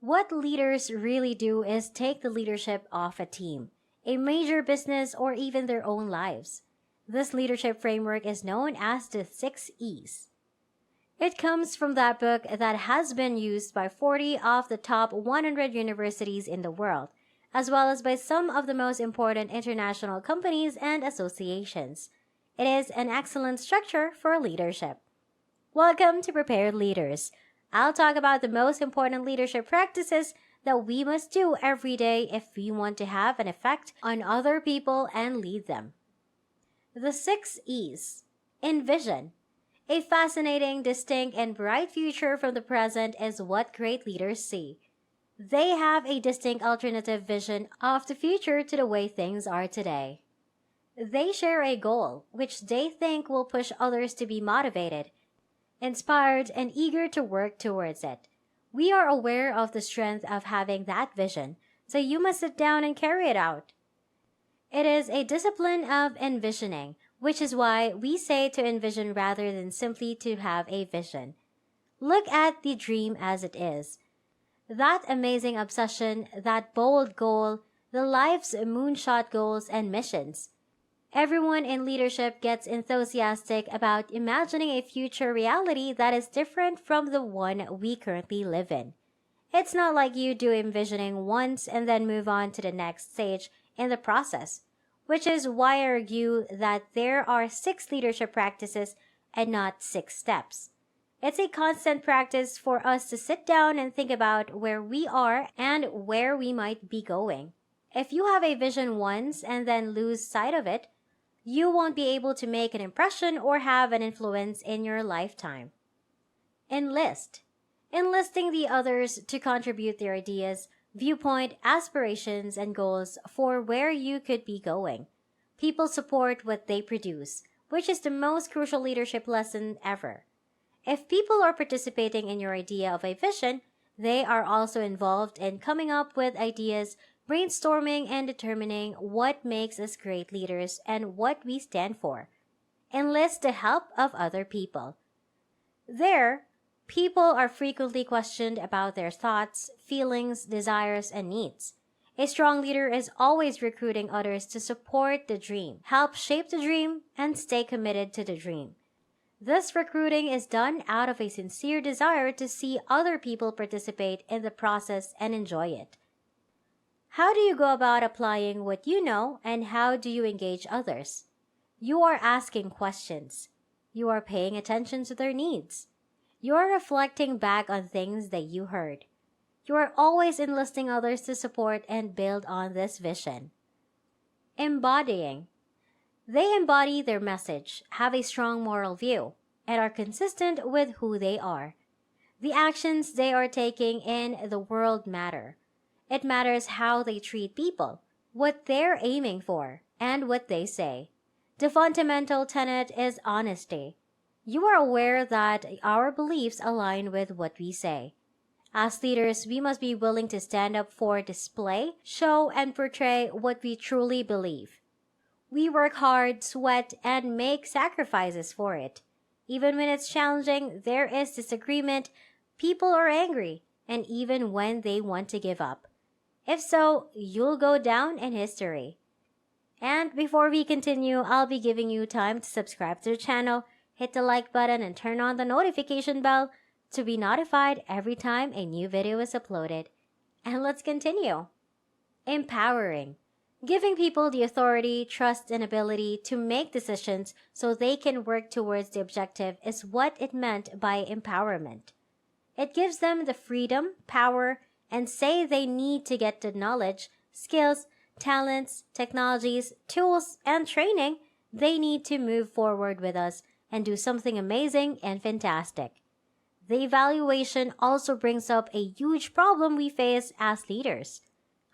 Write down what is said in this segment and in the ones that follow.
What leaders really do is take the leadership of a team, a major business, or even their own lives. This leadership framework is known as the 6 E's. It comes from that book that has been used by 40 of the top 100 universities in the world, as well as by some of the most important international companies and associations. It is an excellent structure for leadership. Welcome to Prepared Leaders. I'll talk about the most important leadership practices that we must do every day if we want to have an effect on other people and lead them. The 6 E's. Envision. A fascinating, distinct, and bright future from the present is what great leaders see. They have a distinct alternative vision of the future to the way things are today. They share a goal, which they think will push others to be motivated, inspired, and eager to work towards it. We are aware of the strength of having that vision, so you must sit down and carry it out. It is a discipline of envisioning, which is why we say to envision rather than simply to have a vision. Look at the dream as it is. That amazing obsession, that bold goal, the life's moonshot goals and missions. Everyone in leadership gets enthusiastic about imagining a future reality that is different from the one we currently live in. It's not like you do envisioning once and then move on to the next stage in the process, which is why I argue that there are 6 leadership practices and not 6 steps. It's a constant practice for us to sit down and think about where we are and where we might be going. If you have a vision once and then lose sight of it, you won't be able to make an impression or have an influence in your lifetime. Enlist. Enlisting the others to contribute their ideas, viewpoint, aspirations, and goals for where you could be going. People support what they produce, which is the most crucial leadership lesson ever. If people are participating in your idea of a vision, they are also involved in coming up with ideas, brainstorming, and determining what makes us great leaders and what we stand for. Enlist the help of other people. There, people are frequently questioned about their thoughts, feelings, desires, and needs. A strong leader is always recruiting others to support the dream, help shape the dream, and stay committed to the dream. This recruiting is done out of a sincere desire to see other people participate in the process and enjoy it. How do you go about applying what you know, and how do you engage others? You are asking questions. You are paying attention to their needs. You are reflecting back on things that you heard. You are always enlisting others to support and build on this vision. Embodying. They embody their message, have a strong moral view, and are consistent with who they are. The actions they are taking in the world matter. It matters how they treat people, what they're aiming for, and what they say. The fundamental tenet is honesty. You are aware that our beliefs align with what we say. As leaders, we must be willing to stand up for display, show, and portray what we truly believe. We work hard, sweat, and make sacrifices for it. Even when it's challenging, there is disagreement, people are angry, and even when they want to give up. If so, you'll go down in history. And before we continue, I'll be giving you time to subscribe to the channel, hit the like button, and turn on the notification bell to be notified every time a new video is uploaded. And let's continue. Empowering. Giving people the authority, trust, and ability to make decisions so they can work towards the objective is what it meant by empowerment. It gives them the freedom, power, and say they need to get the knowledge, skills, talents, technologies, tools, and training they need to move forward with us and do something amazing and fantastic. The evaluation also brings up a huge problem we face as leaders.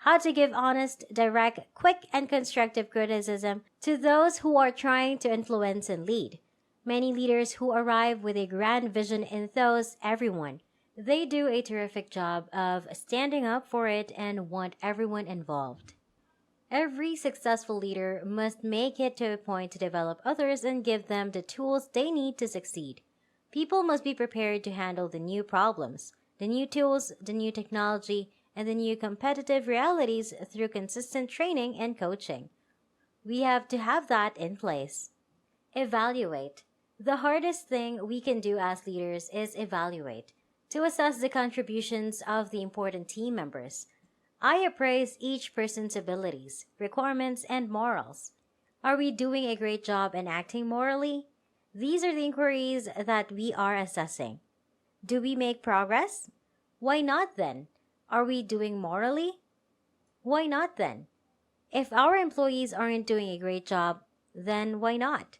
How to give honest, direct, quick, and constructive criticism to those who are trying to influence and lead. Many leaders who arrive with a grand vision enthuse everyone. They do a terrific job of standing up for it and want everyone involved. Every successful leader must make it to a point to develop others and give them the tools they need to succeed. People must be prepared to handle the new problems, the new tools, the new technology, and the new competitive realities through consistent training and coaching. We have to have that in place. Evaluate. The hardest thing we can do as leaders is evaluate, to assess the contributions of the important team members. I appraise each person's abilities, requirements, and morals. Are we doing a great job in acting morally? These are the inquiries that we are assessing. Do we make progress? Why not then? Are we doing morally? Why not then? If our employees aren't doing a great job, then why not?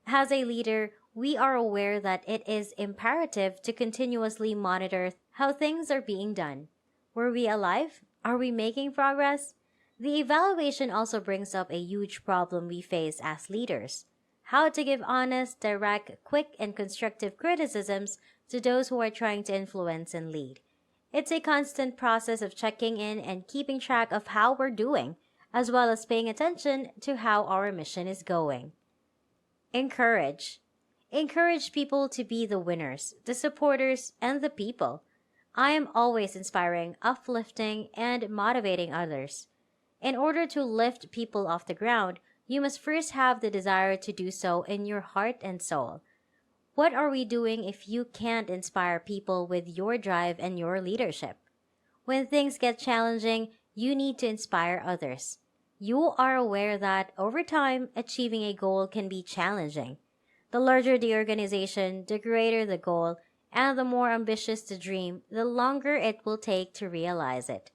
As a leader, we are aware that it is imperative to continuously monitor how things are being done. Were we alive? Are we making progress? The evaluation also brings up a huge problem we face as leaders: how to give honest, direct, quick, and constructive criticisms to those who are trying to influence and lead. It's a constant process of checking in and keeping track of how we're doing, as well as paying attention to how our mission is going. Encourage. Encourage people to be the winners, the supporters, and the people. I am always inspiring, uplifting, and motivating others. In order to lift people off the ground, you must first have the desire to do so in your heart and soul. What are we doing if you can't inspire people with your drive and your leadership? When things get challenging, you need to inspire others. You are aware that over time, achieving a goal can be challenging. The larger the organization, the greater the goal, and the more ambitious the dream, the longer it will take to realize it.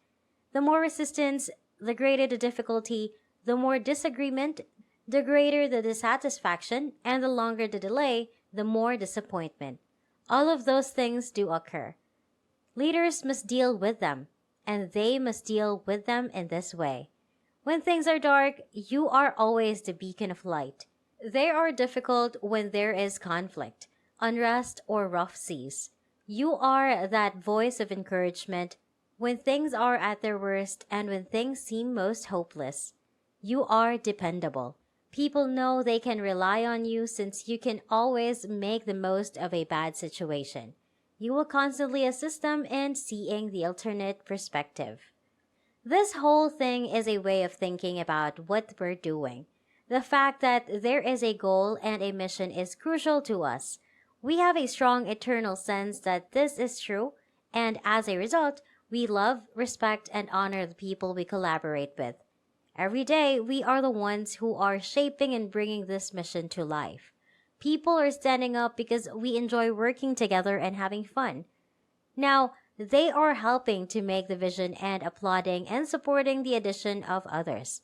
The more resistance, the greater the difficulty, the more disagreement, the greater the dissatisfaction, and the longer the delay, the more disappointment. All of those things do occur. Leaders must deal with them, and they must deal with them in this way. When things are dark, you are always the beacon of light. They are difficult when there is conflict, unrest, or rough seas. You are that voice of encouragement when things are at their worst and when things seem most hopeless. You are dependable. People know they can rely on you since you can always make the most of a bad situation. You will constantly assist them in seeing the alternate perspective. This whole thing is a way of thinking about what we're doing. The fact that there is a goal and a mission is crucial to us. We have a strong eternal sense that this is true, and as a result, we love, respect, and honor the people we collaborate with. Every day, we are the ones who are shaping and bringing this mission to life. People are standing up because we enjoy working together and having fun. Now, they are helping to make the vision and applauding and supporting the addition of others.